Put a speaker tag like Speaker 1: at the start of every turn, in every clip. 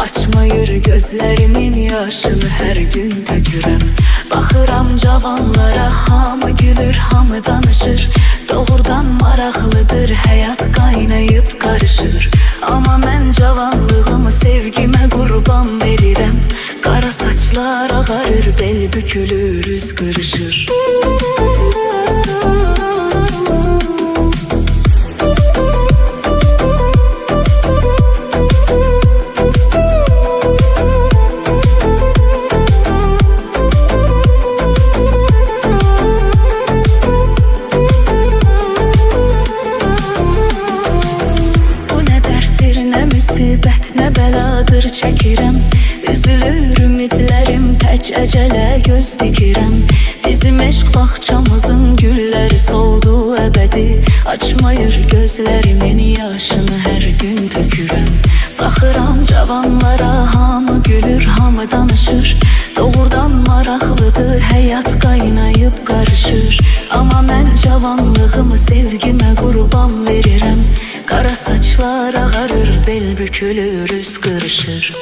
Speaker 1: Açmayır gözlərimin yaşını hər gün tökürəm. Baxıram cavanlara, hamı gülür, hamı danışır. Doğrudan maraqlıdır, həyat qaynayıb qarışır. Amma mən cavanlığımı sevgimə qurban verirəm. Qara saçlar ağarır, bel bükülür, üz qırışır. Müsibət nə bəladır çəkirəm. Üzülür ümidlərim, tək əcələ göz dikirəm. Bizim eşq bağçamızın gülləri soldu əbədi. Açmayır gözlərimin yaşını hər gün tökürəm. Baxıram cavanlara, hamı gülür, hamı danışır. Doğrudan maraqlıdır, həyat qaynayıb qarışır. Amma mən cavanlığımı sevgimə qurban verirəm. Qara saçlar ağarır, bel bükülür, üz qırışır.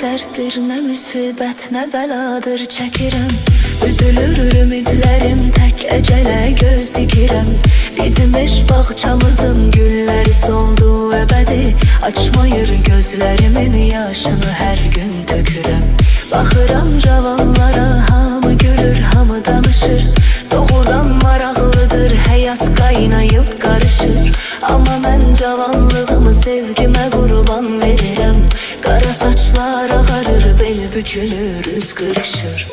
Speaker 1: Dərddir, nə müsibət, nə bəladır çəkirəm. Üzülür ümidlərim, tək əcələ göz dikirəm. Bizim eşq bağçamızın gülləri soldu əbədi. Açmayır gözlərimin yaşını hər gün tökürəm. Baxıram cavanlara, hamı gülür, hamı danışır. Doğrudan maraqlıdır, həyat qaynayıb qarışır. Amma mən cavanlığımı sevgimə qurban verirəm. Qara saçlar ağarır, bel bükülür, üz qırışır.